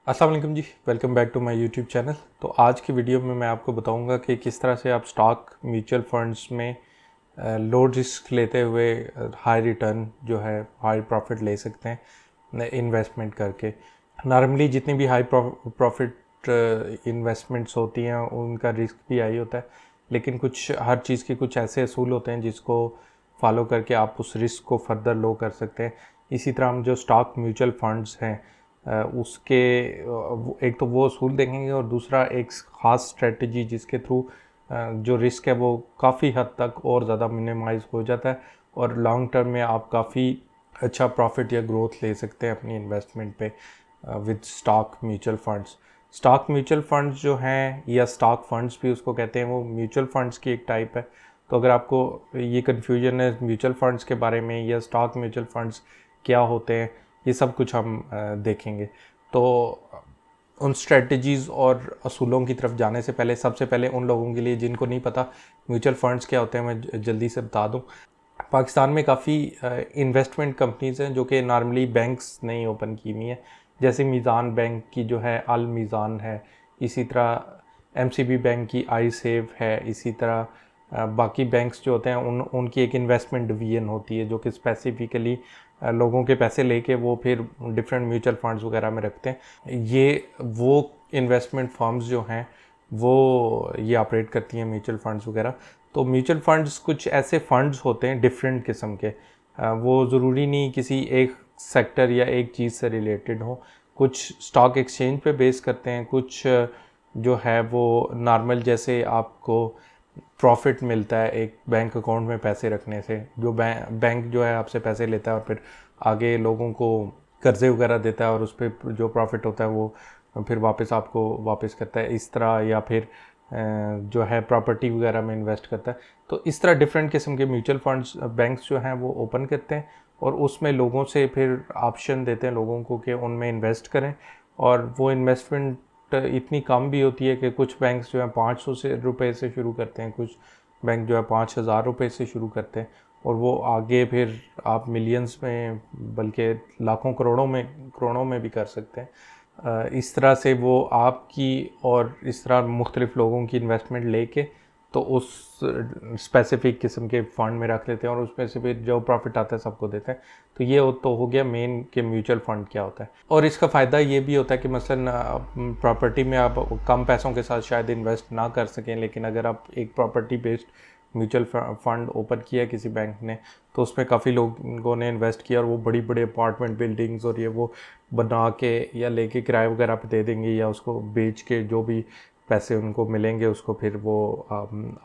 अस्सलाम वालेकुम जी, welcome back to my YouTube channel. तो आज की वीडियो में मैं आपको बताऊंगा कि किस तरह से आप स्टॉक म्यूचुअल फंड्स में लो रिस्क लेते हुए हाई रिटर्न जो है हाई प्रॉफिट ले सकते हैं इन्वेस्टमेंट करके। नॉर्मली जितनी भी हाई प्रॉफिट इन्वेस्टमेंट्स होती हैं उनका रिस्क भी हाई होता है, लेकिन कुछ हर चीज़ के कुछ ऐसे असूल होते हैं जिसको फॉलो करके आप उस रिस्क को फर्दर लो कर सकते हैं। इसी तरह हम जो स्टॉक म्यूचुअल फंड्स हैं उसके एक तो वो असूल देखेंगे और दूसरा एक ख़ास स्ट्रेटजी जिसके थ्रू जो रिस्क है वो काफ़ी हद तक और ज़्यादा मिनिमाइज हो जाता है और लॉन्ग टर्म में आप काफ़ी अच्छा प्रॉफिट या ग्रोथ ले सकते हैं अपनी इन्वेस्टमेंट पे with stock mutual funds. Stock mutual funds जो हैं या स्टॉक फंड्स भी उसको कहते हैं, वो म्यूचुअल फंड्स की एक टाइप है। तो अगर आपको ये कन्फ्यूजन है म्यूचुअल फंड्स के बारे में या स्टॉक म्यूचुअल फंड्स क्या होते हैं, ये सब कुछ हम देखेंगे। तो उन स्ट्रेटजीज़ और असूलों की तरफ जाने से पहले सबसे पहले उन लोगों के लिए जिनको नहीं पता म्यूचुअल फंड्स क्या होते हैं, मैं जल्दी से बता दूं। पाकिस्तान में काफ़ी इन्वेस्टमेंट कंपनीज हैं जो कि नॉर्मली बैंक्स नहीं ओपन की हुई हैं, जैसे मीज़ान बैंक की जो है अल मीज़ान है, इसी तरह एमसीबी बैंक की आई सेव है, इसी तरह बाकी बैंक्स जो होते हैं उनकी एक इन्वेस्टमेंट डिवीजन होती है जो कि स्पेसिफिकली लोगों के पैसे लेके वो फिर डिफरेंट म्यूचुअल फंड्स वगैरह में रखते हैं। ये वो इन्वेस्टमेंट फर्म्स जो हैं वो ये ऑपरेट करती हैं म्यूचुअल फंड्स वगैरह। तो म्यूचुअल फंड्स कुछ ऐसे फंड्स होते हैं डिफरेंट किस्म के, वो ज़रूरी नहीं किसी एक सेक्टर या एक चीज़ से रिलेटेड हो। कुछ स्टॉक एक्सचेंज पे बेस करते हैं, कुछ जो है वो नॉर्मल जैसे आपको प्रॉफिट मिलता है एक बैंक अकाउंट में पैसे रखने से, जो बैंक जो है आपसे पैसे लेता है और फिर आगे लोगों को कर्जे वगैरह देता है और उस पर जो प्रॉफिट होता है वो फिर वापस आपको वापस करता है, इस तरह। या फिर जो है प्रॉपर्टी वगैरह में इन्वेस्ट करता है। तो इस तरह डिफरेंट किस्म के म्यूचुअल फंड्स बैंक्स जो हैं वो ओपन करते हैं और उसमें लोगों से फिर ऑप्शन देते हैं लोगों को कि उनमें इन्वेस्ट करें। और वो इन्वेस्टमेंट इतनी कम भी होती है कि कुछ बैंक्स जो है 500 से रुपए से शुरू करते हैं, कुछ बैंक जो है 5,000 रुपये से शुरू करते हैं और वो आगे फिर आप मिलियंस में बल्कि लाखों करोड़ों में भी कर सकते हैं। इस तरह से वो आपकी और इस तरह मुख्तलिफ लोगों की इन्वेस्टमेंट लेके तो उस स्पेसिफिक किस्म के फ़ंड में रख लेते हैं और उसमें से फिर जो प्रॉफिट आता है सबको देते हैं। तो ये तो हो गया मेन कि म्यूचुअल फ़ंड क्या होता है। और इसका फ़ायदा ये भी होता है कि मसलन प्रॉपर्टी में आप कम पैसों के साथ शायद इन्वेस्ट ना कर सकें, लेकिन अगर आप एक property based mutual fund open किया किसी बैंक ने तो उसमें काफ़ी लोगों ने इन्वेस्ट किया और वो बड़ी बड़ी अपार्टमेंट बिल्डिंग्स और ये वो बना के या लेके किराए वगैरह पे दे देंगे या उसको बेच के जो भी पैसे उनको मिलेंगे उसको फिर वो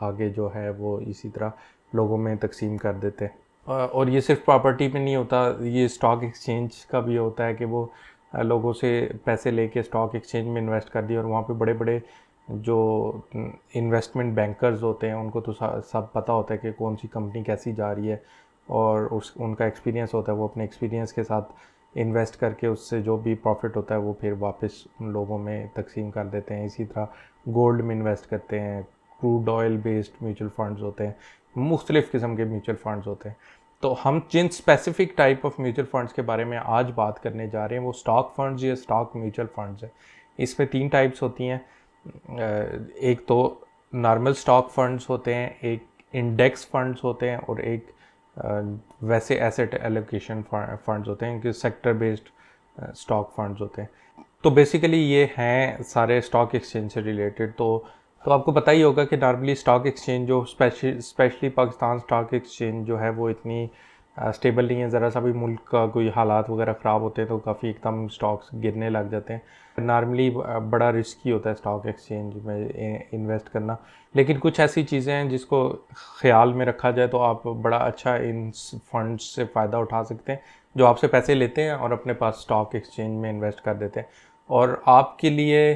आगे जो है वो इसी तरह लोगों में तकसीम कर देते हैं। और ये सिर्फ प्रॉपर्टी में नहीं होता, ये स्टॉक एक्सचेंज का भी होता है कि वो लोगों से पैसे लेके स्टॉक एक्सचेंज में इन्वेस्ट कर दिए और वहाँ पे बड़े बड़े जो इन्वेस्टमेंट बैंकर्स होते हैं उनको तो सब पता होता है कि कौन सी कंपनी कैसी जा रही है और उनका एक्सपीरियंस होता है। वो अपने एक्सपीरियंस के साथ इन्वेस्ट करके उससे जो भी प्रॉफिट होता है वो फिर वापस उन लोगों में तकसीम कर देते हैं। इसी तरह गोल्ड में इन्वेस्ट करते हैं, crude oil based mutual funds होते हैं, मुख्तलिफ़ किस्म के म्यूचुअल फंड्स होते हैं। तो हम जिन specific type of mutual funds के बारे में आज बात करने जा रहे हैं वो स्टॉक फंड्स या स्टॉक म्यूचुअल फंड्स है। इसमें 3 टाइप्स होती हैं। एक तो नॉर्मल स्टॉक फंड्स होते हैं, एक इंडेक्स फंड्स होते हैं और एक वैसे एसेट एलोकेशन फंड्स होते हैं कि सेक्टर बेस्ड स्टॉक फंड्स होते हैं। तो बेसिकली ये हैं सारे स्टॉक एक्सचेंज से रिलेटेड। तो आपको पता ही होगा कि नॉर्मली स्टॉक एक्सचेंज जो स्पेशली पाकिस्तान स्टॉक एक्सचेंज जो है वो इतनी स्टेबल नहीं है। ज़रा सा भी मुल्क का कोई हालात वगैरह ख़राब होते हैं तो काफ़ी एकदम स्टॉक्स गिरने लग जाते हैं। नॉर्मली बड़ा रिस्की होता है स्टॉक एक्सचेंज में इन्वेस्ट करना, लेकिन कुछ ऐसी चीज़ें हैं जिसको ख्याल में रखा जाए तो आप बड़ा अच्छा इन फंड्स से फ़ायदा उठा सकते हैं जो आपसे पैसे लेते हैं और अपने पास स्टॉक एक्सचेंज में इन्वेस्ट कर देते हैं। और आपके लिए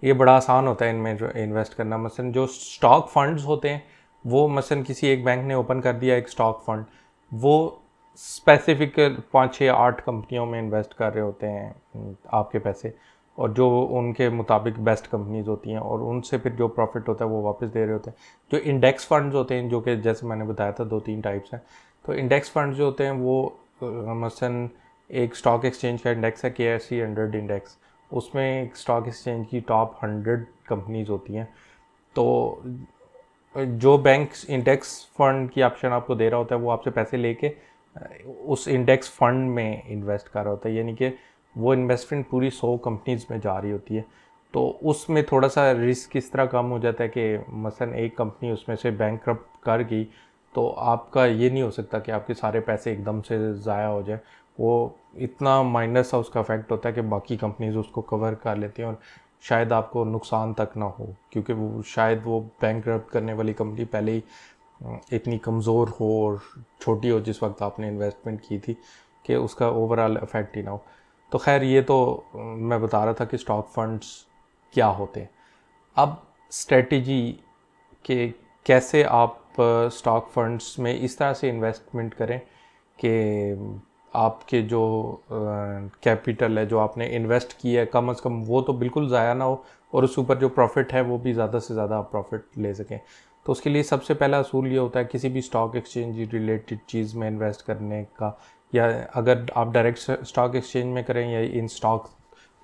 ये बड़ा आसान होता है इनमें जो इन्वेस्ट करना। मसलन जो स्टॉक फंड्स होते हैं वो मसलन किसी एक बैंक ने ओपन कर दिया एक स्टॉक फंड, वो स्पेसिफिक 5 6 8 कंपनियों में इन्वेस्ट कर रहे होते हैं आपके पैसे, और जो उनके मुताबिक बेस्ट कंपनीज होती हैं और उनसे फिर जो प्रॉफिट होता है वो वापस दे रहे होते हैं। जो इंडेक्स फंड्स होते हैं जो कि जैसे मैंने बताया था 2 3 टाइप्स हैं। तो इंडेक्स फंड्स जो होते हैं वो मसलन एक स्टॉक एक्सचेंज का इंडेक्स है KSE 100 इंडेक्स, उसमें स्टॉक एक्सचेंज की टॉप 100 कंपनीज होती हैं। तो जो बैंक इंडेक्स फंड की ऑप्शन आपको दे रहा होता है वो आपसे पैसे लेके उस इंडेक्स फंड में इन्वेस्ट कर रहा होता है, यानी कि वो इन्वेस्टमेंट पूरी 100 कंपनीज में जा रही होती है। तो उसमें थोड़ा सा रिस्क इस तरह कम हो जाता है कि मसलन एक कंपनी उसमें से बैंकरप्ट कर गई तो आपका ये नहीं हो सकता कि आपके सारे पैसे एकदम से ज़ाया हो जाए। वो इतना माइनर सा उसका इफेक्ट होता है कि बाकी कंपनीज उसको कवर कर लेती हैं और शायद आपको नुकसान तक ना हो, क्योंकि वो शायद वो बैंकरप्ट करने वाली कंपनी पहले ही इतनी कमज़ोर हो और छोटी हो जिस वक्त आपने इन्वेस्टमेंट की थी कि उसका ओवरऑल इफेक्ट ही ना हो। तो खैर ये तो मैं बता रहा था कि स्टॉक फंड्स क्या होते हैं। अब स्ट्रेटजी कि कैसे आप स्टॉक फंड्स में इस तरह से इन्वेस्टमेंट करें कि आपके जो कैपिटल है जो आपने इन्वेस्ट किया है कम से कम वो तो बिल्कुल ज़ाया ना हो और उस ऊपर जो प्रॉफिट है वो भी ज़्यादा से ज़्यादा आप प्रॉफिट ले सकें। तो उसके लिए सबसे पहला असूल ये होता है किसी भी स्टॉक एक्सचेंज रिलेटेड चीज़ में इन्वेस्ट करने का, या अगर आप डायरेक्ट स्टॉक एक्सचेंज में करें या इन स्टॉक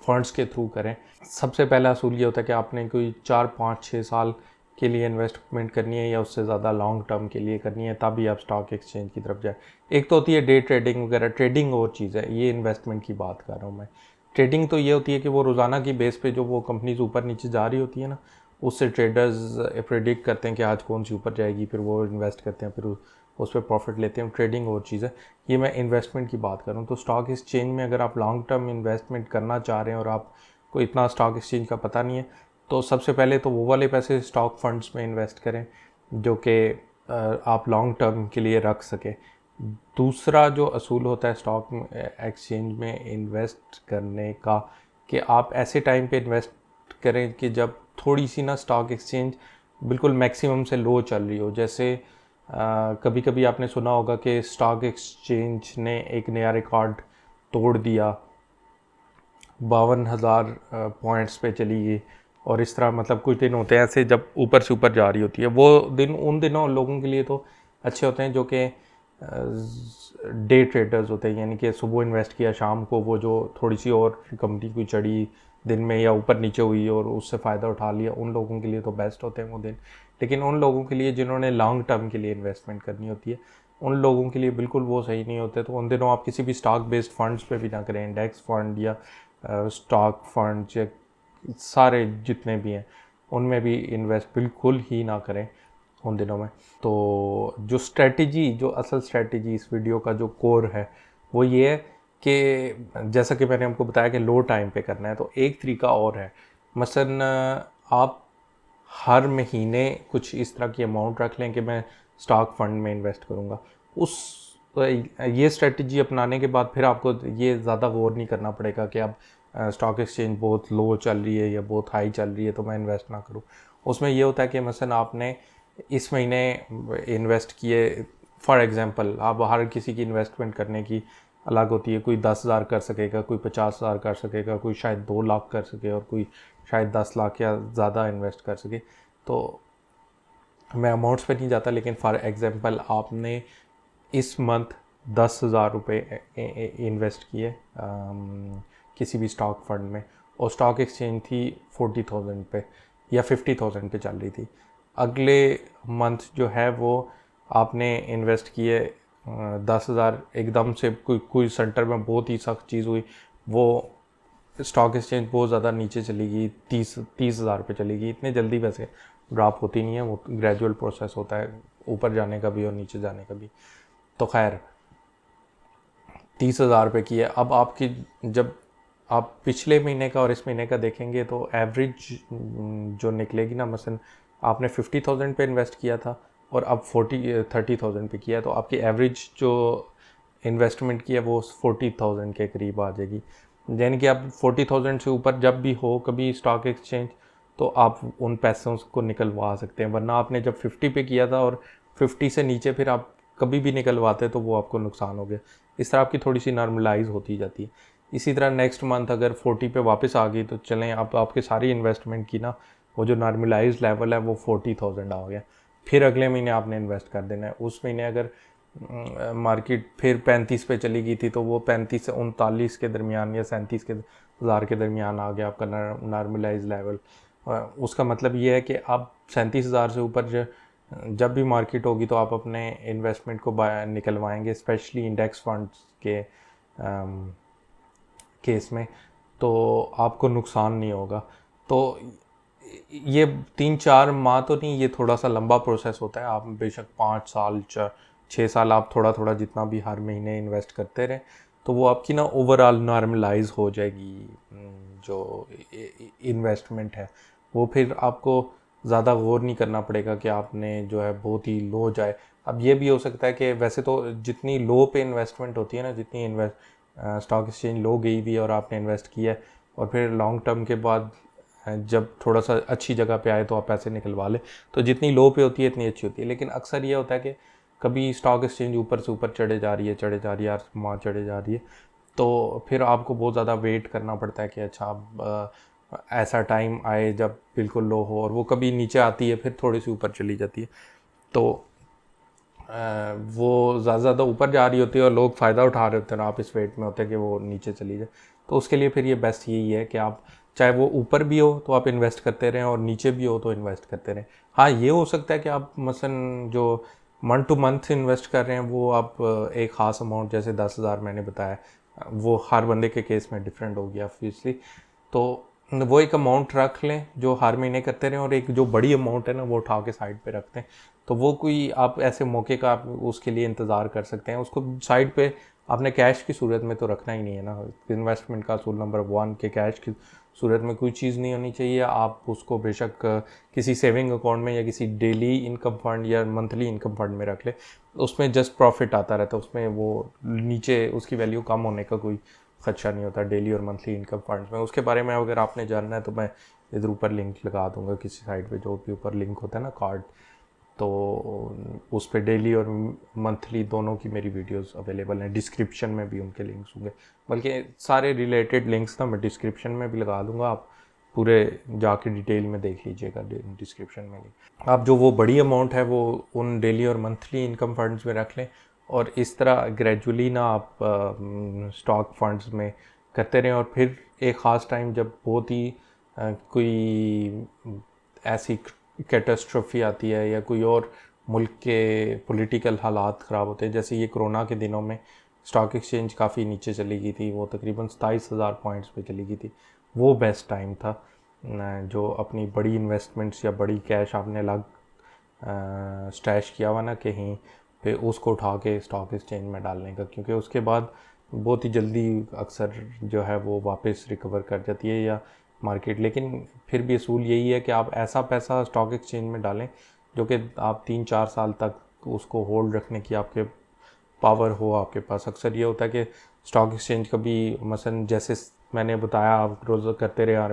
फंड्स के थ्रू करें, सबसे पहला असूल ये होता है कि आपने कोई 4 5 6 साल के लिए इन्वेस्टमेंट करनी है या उससे ज़्यादा लॉन्ग टर्म के लिए करनी है, तभी आप स्टॉक एक्सचेंज की तरफ जाए। एक तो होती है डे ट्रेडिंग वगैरह, ट्रेडिंग और चीज़ है, ये इन्वेस्टमेंट की बात कर रहा हूँ मैं। ट्रेडिंग तो ये होती है कि वो रोज़ाना की बेस पे जो वो कंपनीज ऊपर नीचे जा रही होती है ना, उससे ट्रेडर्स प्रेडिक्ट करते हैं कि आज कौन सी ऊपर जाएगी, फिर वो इन्वेस्ट करते हैं, फिर उस पर प्रॉफिट लेते हैं। ट्रेडिंग और चीज़ है, ये मैं इन्वेस्टमेंट की बात कर रहा हूँ। तो स्टॉक एक्सचेंज में अगर आप लॉन्ग टर्म इन्वेस्टमेंट करना चाह रहे हैं और आपको इतना स्टॉक एक्सचेंज का पता नहीं है, तो सबसे पहले तो वो वाले पैसे स्टॉक फंड्स में इन्वेस्ट करें जो कि आप लॉन्ग टर्म के लिए रख सकें। दूसरा जो असूल होता है स्टॉक एक्सचेंज में इन्वेस्ट करने का, कि आप ऐसे टाइम पे इन्वेस्ट करें कि जब थोड़ी सी ना स्टॉक एक्सचेंज बिल्कुल मैक्सिमम से लो चल रही हो। जैसे कभी कभी आपने सुना होगा कि स्टॉक एक्सचेंज ने एक नया रिकॉर्ड तोड़ दिया, 52,000 पॉइंट्स पे चली गई, और इस तरह मतलब कुछ दिन होते हैं ऐसे जब ऊपर से ऊपर जा रही होती है। वो दिन उन दिनों लोगों के लिए तो अच्छे होते हैं जो कि डे ट्रेडर्स होते हैं, यानी कि सुबह इन्वेस्ट किया शाम को वो जो थोड़ी सी और कंपनी कोई चढ़ी दिन में या ऊपर नीचे हुई और उससे फ़ायदा उठा लिया, उन लोगों के लिए तो बेस्ट होते हैं वो दिन। लेकिन उन लोगों के लिए जिन्होंने लॉन्ग टर्म के लिए इन्वेस्टमेंट करनी होती है, उन लोगों के लिए बिल्कुल वो सही नहीं होते। तो उन दिनों आप किसी भी स्टॉक बेस्ड फंड्स पे भी ना करें, इंडेक्स फंड या स्टॉक फंड या सारे जितने भी हैं उनमें भी इन्वेस्ट बिल्कुल ही ना करें उन दिनों में। तो जो स्ट्रेटजी, जो असल स्ट्रेटजी इस वीडियो का जो कोर है वो ये है कि जैसा कि मैंने आपको बताया कि लो टाइम पे करना है, तो एक तरीका और है। मसलन आप हर महीने कुछ इस तरह की अमाउंट रख लें कि मैं स्टॉक फंड में इन्वेस्ट करूँगा। उस ये स्ट्रेटजी अपनाने के बाद फिर आपको ये ज़्यादा गौर नहीं करना पड़ेगा कि अब स्टॉक एक्सचेंज बहुत लो चल रही है या बहुत हाई चल रही है तो मैं इन्वेस्ट ना करूँ। उसमें ये होता है कि मसलन आपने इस महीने इन्वेस्ट किए, फॉर एग्ज़ाम्पल आप हर किसी की इन्वेस्टमेंट करने की अलग होती है, कोई 10,000 कर सकेगा, कोई 50,000 कर सकेगा, कोई शायद 2 लाख कर सके और कोई शायद 10 लाख या ज़्यादा इन्वेस्ट कर सके। तो मैं अमाउंट्स पे नहीं जाता, लेकिन फॉर एग्ज़ाम्पल आपने इस मंथ 10,000 रुपये इन्वेस्ट किए किसी भी स्टॉक फंड में और स्टॉक एक्सचेंज थी 40,000 पे या 50,000 पे चल रही थी। अगले मंथ जो है वो आपने इन्वेस्ट किए 10,000, एकदम से कोई सेंटर में बहुत ही सख्त चीज़ हुई, वो स्टॉक एक्सचेंज बहुत ज़्यादा नीचे चली गई, 30,000 पे चली गई। इतने जल्दी वैसे ड्रॉप होती नहीं है, वो ग्रेजुअल प्रोसेस होता है ऊपर जाने का भी और नीचे जाने का भी। तो खैर 30,000 पे की है। अब आपकी जब आप पिछले महीने का और इस महीने का देखेंगे तो एवरेज जो निकलेगी ना, मसलन आपने 50,000 पे इन्वेस्ट किया था और अब 30,000 पे किया, तो आपकी एवरेज जो इन्वेस्टमेंट की है वो 40,000 के करीब आ जाएगी। यानी कि आप 40,000 से ऊपर जब भी हो कभी स्टॉक एक्सचेंज, तो आप उन पैसों को निकलवा सकते हैं। वरना आपने जब 50 पे किया था और 50 से नीचे फिर आप कभी भी निकलवाते तो वो आपको नुकसान हो गया। इस तरह आपकी थोड़ी सी नॉर्मलाइज होती जाती है। इसी तरह नेक्स्ट मंथ अगर 40 पे वापस आ गई तो चलें, अब आपके सारी इन्वेस्टमेंट की ना वो जो नॉर्मलाइज लेवल है वो 40,000 आ गया। फिर अगले महीने आपने इन्वेस्ट कर देना है। उस महीने अगर मार्केट फिर 35 पे चली गई थी तो वो 35 से 39 के दरमियान या 37 के हज़ार के दरमियान आ गया आपका नॉर्मलाइज लेवल। उसका मतलब ये है कि आप 37,000 से ऊपर जब भी मार्केट होगी तो आप अपने इन्वेस्टमेंट को निकलवाएंगे, स्पेशली इंडेक्स फंड्स के केस में, तो आपको नुकसान नहीं होगा। तो ये 3-4 माह तो नहीं, ये थोड़ा सा लंबा प्रोसेस होता है। आप बेशक 5 साल 6 साल आप थोड़ा थोड़ा जितना भी हर महीने इन्वेस्ट करते रहें, तो वो आपकी ना ओवरऑल नॉर्मलाइज हो जाएगी। जो इन्वेस्टमेंट है वो फिर आपको ज़्यादा गौर नहीं करना पड़ेगा कि आपने जो है बहुत ही लो जाए। अब ये भी हो सकता है कि वैसे तो जितनी लो पे इन्वेस्टमेंट होती है ना, जितनी स्टॉक एक्सचेंज लो गई भी है और आपने इन्वेस्ट किया है और फिर लॉन्ग टर्म के बाद जब थोड़ा सा अच्छी जगह पे आए तो आप पैसे निकलवा लें, तो जितनी लो पे होती है इतनी अच्छी होती है। लेकिन अक्सर ये होता है कि कभी स्टॉक एक्सचेंज ऊपर से ऊपर चढ़े जा रही है, चढ़े जा रही है, माँ चढ़े जा रही है, तो फिर आपको बहुत ज़्यादा वेट करना पड़ता है कि अच्छा अब ऐसा टाइम आए जब बिल्कुल लो हो, और वो कभी नीचे आती है फिर थोड़ी सी ऊपर चली जाती है। तो वो ज़्यादा ऊपर जा रही होती है और लोग फ़ायदा उठा रहे होते हैं, आप इस वेट में होते हैं कि वो नीचे चली जाए। तो उसके लिए फिर ये बेस्ट यही है कि आप चाहे वो ऊपर भी हो तो आप इन्वेस्ट करते रहें और नीचे भी हो तो इन्वेस्ट करते रहें। हाँ, ये हो सकता है कि आप मसलन जो मंथ टू मंथ इन्वेस्ट कर रहे हैं वो आप एक ख़ास अमाउंट, जैसे 10,000 मैंने बताया, वो हर बंदे के केस में डिफरेंट होगी ऑब्वियसली। तो वो एक अमाउंट रख लें जो हर महीने करते रहें, और एक जो बड़ी अमाउंट है ना वो उठा के साइड पे रखते हैं। तो वो कोई आप ऐसे मौके का आप उसके लिए इंतज़ार कर सकते हैं। उसको साइड पे आपने कैश की सूरत में तो रखना ही नहीं है ना। इन्वेस्टमेंट का असूल नंबर 1 के कैश की सूरत में कोई चीज़ नहीं होनी चाहिए। आप उसको बेशक किसी सेविंग अकाउंट में या किसी डेली इनकम फंड या मंथली इनकम फंड में रख ले, उसमें जस्ट प्रॉफिट आता रहता है, उसमें वो नीचे उसकी वैल्यू कम होने का कोई खदशा नहीं होता डेली और मंथली इनकम फंड्स में। उसके बारे में अगर आपने जानना है तो मैं इधर ऊपर लिंक लगा दूंगा किसी साइट पे, जो भी ऊपर लिंक होता है ना कार्ड, तो उस पर डेली और मंथली दोनों की मेरी वीडियोस अवेलेबल हैं। डिस्क्रिप्शन में भी उनके लिंक्स होंगे, बल्कि सारे रिलेटेड लिंक्स ना मैं डिस्क्रिप्शन में भी लगा दूंगा, आप पूरे जाके डिटेल में देख लीजिएगा डिस्क्रिप्शन में लिंक। आप जो वो बड़ी अमाउंट है वो उन डेली और मंथली इनकम फंड्स में रख लें, और इस तरह ग्रेजुअली ना आप स्टॉक फंड्स में करते रहें। और फिर एक ख़ास टाइम जब बहुत ही कोई ऐसी कैटास्ट्रोफी आती है या कोई और मुल्क के पॉलिटिकल हालात ख़राब होते हैं, जैसे ये कोरोना के दिनों में स्टॉक एक्सचेंज काफ़ी नीचे चली गई थी, वो तकरीबन 27,000 पॉइंट्स पे चली गई थी। वो बेस्ट टाइम था जो अपनी बड़ी इन्वेस्टमेंट्स या बड़ी कैश आपने अलग स्टैश किया हुआ ना कहीं पे, उसको उठा के स्टॉक एक्सचेंज में डालने का, क्योंकि उसके बाद बहुत ही जल्दी अक्सर जो है वो वापस रिकवर कर जाती है या मार्केट। लेकिन फिर भी असूल यही है कि आप ऐसा पैसा स्टॉक एक्सचेंज में डालें जो कि आप 3-4 साल तक उसको होल्ड रखने की आपके पावर हो आपके पास। अक्सर ये होता है कि स्टॉक एक्सचेंज कभी मसलन जैसे मैंने बताया, आप रोज़ करते रहे, हर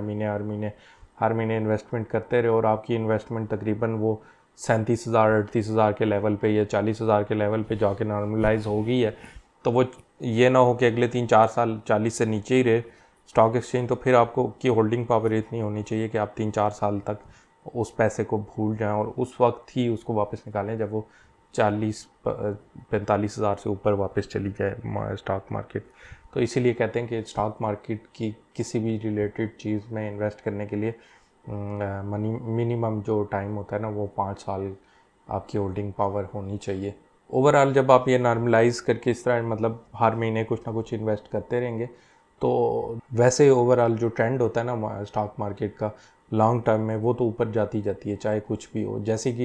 महीने इन्वेस्टमेंट करते रहे और आपकी इन्वेस्टमेंट तकरीबन वो 37,000 38,000 के लेवल पे या 40,000 के लेवल पे जाके नॉर्मलाइज हो गई है, तो वो ये ना हो कि अगले 3-4 साल 40 से नीचे ही रहे स्टॉक एक्सचेंज। तो फिर आपको की होल्डिंग पावर इतनी होनी चाहिए कि आप 3-4 साल तक उस पैसे को भूल जाएं और उस वक्त ही उसको वापस निकालें जब वो 40-45,000 से ऊपर वापस चली जाए स्टॉक मार्केट। तो इसीलिए कहते हैं कि स्टॉक मार्केट की किसी भी रिलेटेड चीज़ में इन्वेस्ट करने के लिए मिनिमम जो टाइम होता है ना वो 5 साल आपकी होल्डिंग पावर होनी चाहिए। ओवरऑल जब आप ये नॉर्मलाइज करके इस तरह मतलब हर महीने कुछ ना कुछ इन्वेस्ट करते रहेंगे, तो वैसे ओवरऑल जो ट्रेंड होता है ना स्टॉक मार्केट का लॉन्ग टर्म में, वो तो ऊपर जाती जाती है चाहे कुछ भी हो। जैसे कि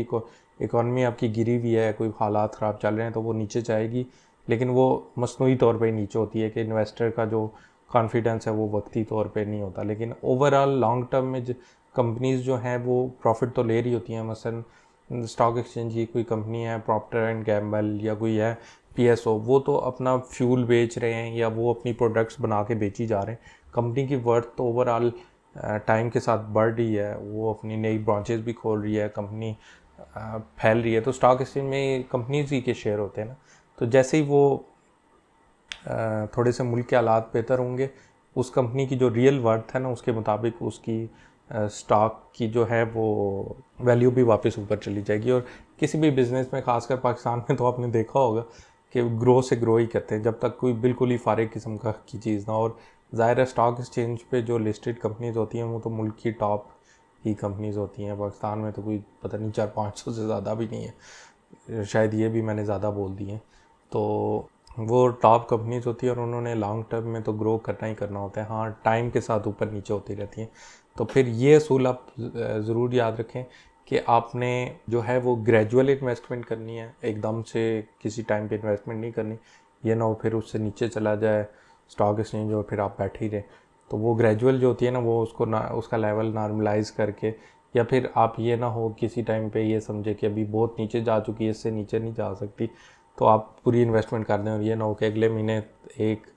इकॉनमी आपकी गिरी हुई है, कोई हालात ख़राब चल रहे हैं, तो वो नीचे जाएगी, लेकिन वो मसनूई तौर पे नीचे होती है कि इन्वेस्टर का जो कॉन्फिडेंस है वो वक्ती तौर पे नहीं होता। लेकिन ओवरऑल लॉन्ग टर्म में कंपनीज़ जो हैं वो प्रॉफिट तो ले रही होती हैं। मसलन स्टॉक एक्सचेंज की कोई कंपनी है, प्रॉक्टर एंड गैम्बल, या कोई है PSO, वो तो अपना फ्यूल बेच रहे हैं या वो अपनी प्रोडक्ट्स बना के बेची जा रहे हैं। कंपनी की वर्थ तो ओवरऑल टाइम के साथ बढ़ रही है, वो अपनी नई ब्रांचेस भी खोल रही है, कंपनी फैल रही है। तो स्टॉक एक्सचेंज में कंपनीज ही के शेयर होते हैं ना, तो जैसे ही वो थोड़े से मुल्क के हालात बेहतर होंगे, उस कंपनी की जो रियल वर्थ है ना उसके मुताबिक उसकी स्टॉक की जो है वो वैल्यू भी वापस ऊपर चली जाएगी। और किसी भी बिज़नेस में, खासकर पाकिस्तान में, तो आपने देखा होगा कि ग्रो से ग्रो ही करते हैं जब तक कोई बिल्कुल ही फारिग किस्म का की चीज़ ना हो। और ज़ाहिर है स्टॉक एक्सचेंज पे जो लिस्टेड कंपनीज होती हैं वो तो मुल्क की टॉप ही कंपनीज होती हैं। पाकिस्तान में तो कोई पता नहीं 400-500 से ज़्यादा भी नहीं है, शायद ये भी मैंने ज़्यादा बोल दिए। तो वो टॉप कंपनीज होती है और उन्होंने लॉन्ग टर्म में तो ग्रो करना ही करना होता है। हाँ, टाइम के साथ ऊपर नीचे होती रहती हैं। तो फिर ये असूल आप ज़रूर याद रखें कि आपने जो है वो ग्रेजुअल इन्वेस्टमेंट करनी है, एकदम से किसी टाइम पे इन्वेस्टमेंट नहीं करनी। ये ना हो फिर उससे नीचे चला जाए स्टॉक एक्सचेंज और फिर आप बैठे ही रहे। तो वो ग्रेजुअल जो होती है ना, वो उसको ना उसका लेवल नॉर्मलाइज करके, या फिर आप ये ना हो किसी टाइम पे ये समझे कि अभी बहुत नीचे जा चुकी है, इससे नीचे नहीं जा सकती, तो आप पूरी इन्वेस्टमेंट कर दें और ये ना हो कि अगले महीने एक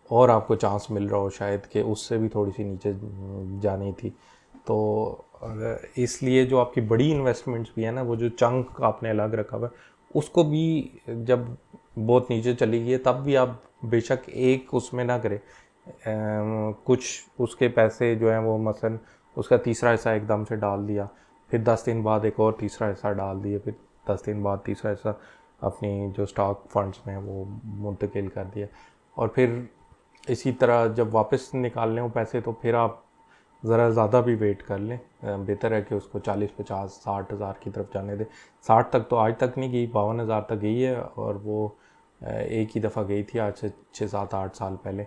और आपको चांस मिल रहा हो शायद कि उससे भी थोड़ी सी नीचे जानी थी। तो इसलिए जो आपकी बड़ी इन्वेस्टमेंट्स भी है ना, वो जो चंक आपने अलग रखा हुआ है, उसको भी जब बहुत नीचे चली गई है तब भी आप बेशक एक उसमें ना करें। कुछ उसके पैसे जो हैं वो मसलन उसका तीसरा हिस्सा एकदम से डाल दिया, फिर 10 दिन बाद एक और तीसरा हिस्सा डाल दिया, फिर 10 दिन बाद तीसरा हिस्सा अपनी जो स्टॉक फंड्स में वो मुंतकिल कर दिया, और फिर इसी तरह जब वापस निकालने हो पैसे तो फिर आप ज़रा ज़्यादा भी वेट कर लें। बेहतर है कि उसको 40-50-60 हज़ार की तरफ जाने दें। 60 तक तो आज तक नहीं गई, 52,000 तक गई है, और वो एक ही दफ़ा गई थी आज से 6-7-8 साल पहले।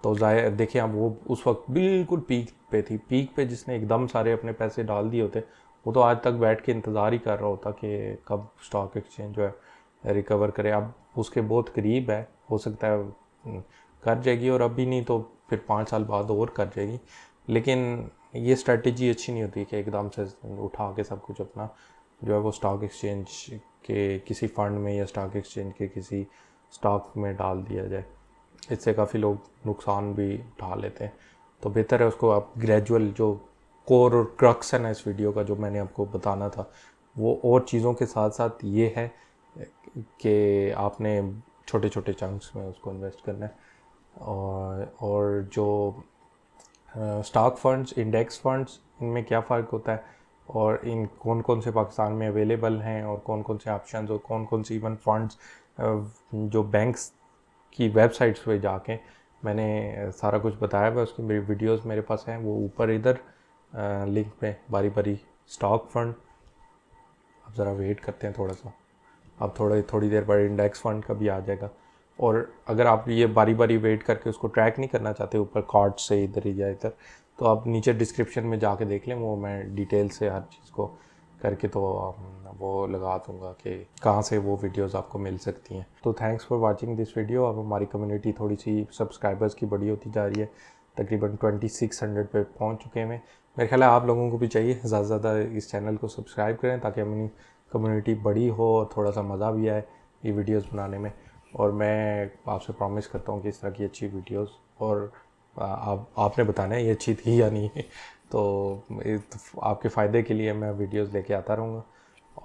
तो ज़ाहिर देखिए आप, वो उस वक्त बिल्कुल पीक पे थी। पीक पे जिसने एकदम सारे अपने पैसे डाल दिए होते वो तो आज तक बैठ के इंतज़ार ही कर रहा होता कि कब स्टॉक एक्सचेंज जो है रिकवर करे। अब उसके बहुत करीब है, हो सकता है कर जाएगी, और अभी नहीं तो फिर 5 साल बाद और कर जाएगी। लेकिन ये स्ट्रेटजी अच्छी नहीं होती कि एकदम से उठा के सब कुछ अपना जो है वो स्टॉक एक्सचेंज के किसी फंड में या स्टॉक एक्सचेंज के किसी स्टॉक में डाल दिया जाए। इससे काफ़ी लोग नुकसान भी उठा लेते हैं। तो बेहतर है उसको आप ग्रेजुअल, जो कोर और क्रक्स है ना इस वीडियो का जो मैंने आपको बताना था, वो और चीज़ों के साथ साथ ये है कि आपने छोटे छोटे चंक्स में उसको इन्वेस्ट करना है। और जो स्टॉक फंड्स, इंडेक्स फंड्स, इनमें क्या फ़र्क होता है, और इन कौन कौन से पाकिस्तान में अवेलेबल हैं, और कौन कौन से ऑप्शंस और कौन कौन से इवन फंड्स जो बैंक्स की वेबसाइट्स पे जाके मैंने सारा कुछ बताया हुआ है। उसकी मेरी वीडियोस मेरे पास हैं, वो ऊपर इधर लिंक पे बारी बारी। स्टॉक फंड, अब ज़रा वेट करते हैं थोड़ा सा, अब थोड़ी देर बाद इंडेक्स फंड का भी आ जाएगा। और अगर आप ये बारी बारी वेट करके उसको ट्रैक नहीं करना चाहते ऊपर कार्ड से इधर ही या इधर, तो आप नीचे डिस्क्रिप्शन में जाके देख लें, वो मैं डिटेल से हर चीज़ को करके तो वो लगा दूँगा कि कहाँ से वो वीडियोस आपको मिल सकती हैं। तो thanks for watching this video. अब हमारी कम्युनिटी थोड़ी सी सब्सक्राइबर्स की बड़ी होती जा रही है, तकरीबन 2600 पे पहुँच चुके हैं। मेरे ख्याल है आप लोगों को भी चाहिए ज़्यादा से ज़्यादा इस चैनल को सब्सक्राइब करें ताकि अपनी कम्युनिटी बड़ी हो और थोड़ा सा मज़ा भी आए ये वीडियोस बनाने में। और मैं आपसे प्रॉमिस करता हूँ कि इस तरह की अच्छी वीडियोस, और आपने बताना है ये अच्छी थी या नहीं। तो आपके फ़ायदे के लिए मैं वीडियोस लेके आता रहूँगा।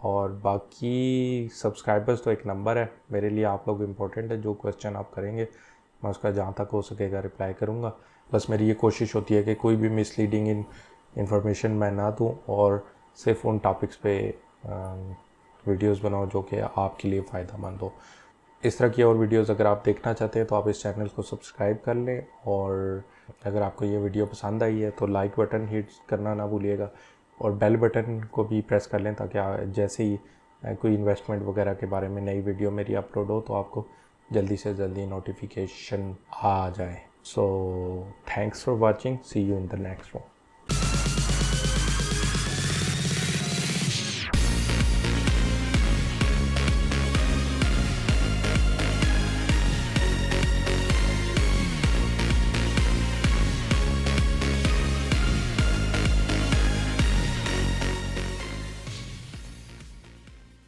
और बाकी सब्सक्राइबर्स तो एक नंबर है मेरे लिए, आप लोग इम्पोर्टेंट है। जो क्वेश्चन आप करेंगे मैं उसका जहाँ तक हो सकेगा रिप्लाई करूँगा। बस मेरी ये कोशिश होती है कि कोई भी मिसलीडिंग इन्फॉर्मेशन मैं ना दूँ, और सिर्फ उन टॉपिक्स पे वीडियोस बनाओ जो कि आपके लिए फ़ायदेमंद हो। इस तरह की और वीडियोस अगर आप देखना चाहते हैं तो आप इस चैनल को सब्सक्राइब कर लें, और अगर आपको ये वीडियो पसंद आई है तो लाइक बटन हिट करना ना भूलिएगा, और बेल बटन को भी प्रेस कर लें ताकि जैसे ही कोई इन्वेस्टमेंट वगैरह के बारे में नई वीडियो मेरी अपलोड हो तो आपको जल्दी से जल्दी नोटिफिकेशन आ जाए। So thanks for watching, see you in the next one.